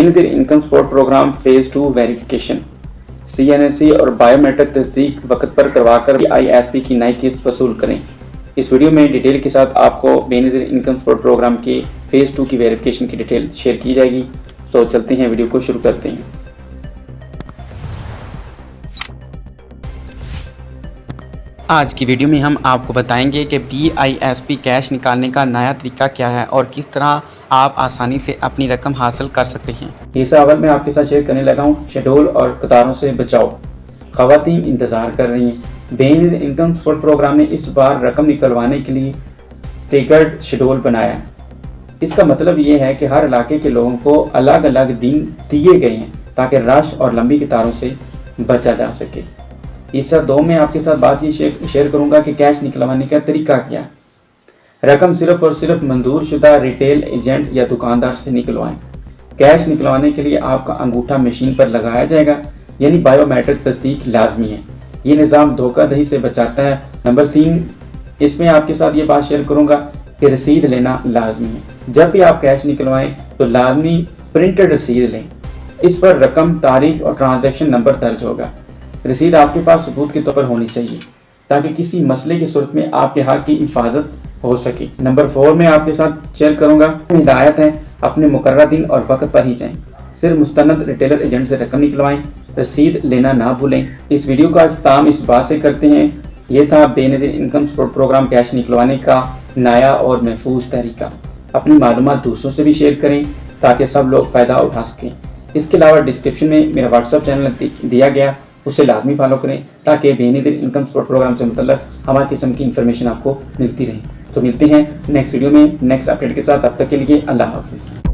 نظیر income support programme phase 2 verification CNSE اور biometric تصدیق وقت پر کروا کر ISP کی نئی قسط وصول کریں۔ اس ویڈیو میں ڈیٹیل کے ساتھ آپ کو بے نظیر انکم سپورٹ پروگرام کی فیز 2 کی ویریفیکیشن کی ڈیٹیل شیئر کی جائے گی۔ تو چلتے ہیں، ویڈیو کو شروع کرتے ہیں۔ آج کی ویڈیو میں ہم آپ کو بتائیں گے کہ BISP کیش نکالنے کا نیا طریقہ کیا ہے اور کس طرح آپ آسانی سے اپنی رقم حاصل کر سکتے ہیں۔ حصہ اول میں آپ کے ساتھ شیئر کرنے لگا ہوں شیڈول اور قطاروں سے بچاؤ۔ خواتین انتظار کر رہی ہیں۔ بے نظیر انکم سپورٹ پروگرام نے اس بار رقم نکلوانے کے لیے ٹیکٹ شیڈول بنایا ہے۔ اس کا مطلب یہ ہے کہ ہر علاقے کے لوگوں کو الگ الگ دن دیے گئے ہیں تاکہ رش اور لمبی قطاروں سے بچا جا سکے۔ حصہ 2 میں آپ کے ساتھ بات یہ شیئر کروں گا کہ کیش نکلوانے کا طریقہ کیا ہے۔ رقم صرف اور صرف منظور شدہ ریٹیل ایجنٹ یا دکاندار سے نکلوائیں۔ کیش نکلوانے کے لیے آپ کا انگوٹھا مشین پر لگایا جائے گا، یعنی بایو میٹرک تصدیق لازمی ہے۔ یہ نظام دھوکہ دہی سے بچاتا ہے۔ نمبر 3، اس میں آپ کے ساتھ یہ بات شیئر کروں گا کہ رسید لینا لازمی ہے۔ جب بھی آپ کیش نکلوائیں تو لازمی پرنٹڈ رسید لیں۔ اس پر رقم، تاریخ اور ٹرانزیکشن نمبر درج ہوگا۔ رسید آپ کے پاس ثبوت کے طور پر ہونی چاہیے تاکہ کسی مسئلے کی صورت میں آپ کے حق کی حفاظت ہو سکے۔ نمبر 4 میں آپ کے ساتھ شیئر کروں گا ہدایت ہے، اپنے مقررہ دن اور وقت پر ہی جائیں۔ صرف مستند ریٹیلر ایجنٹ سے رقم نکلوائیں، رسید لینا نہ بھولیں۔ اس ویڈیو کا اختتام اس بات سے کرتے ہیں، یہ تھا بے نظیر انکم سپورٹ پروگرام کیش نکلوانے کا نیا اور محفوظ طریقہ۔ اپنی معلومات دوسروں سے بھی شیئر کریں تاکہ سب لوگ فائدہ اٹھا سکیں۔ اس کے علاوہ ڈسکرپشن میں میرا واٹس ایپ چینل دیا گیا، اسے لازمی فالو کریں تاکہ بے نظیر انکم سپورٹ پروگرام سے متعلق ہماری قسم کی انفارمیشن آپ کو ملتی رہے۔ تو ملتے ہیں نیکسٹ ویڈیو میں نیکسٹ اپڈیٹ کے ساتھ، تب تک کے لیے اللہ حافظ۔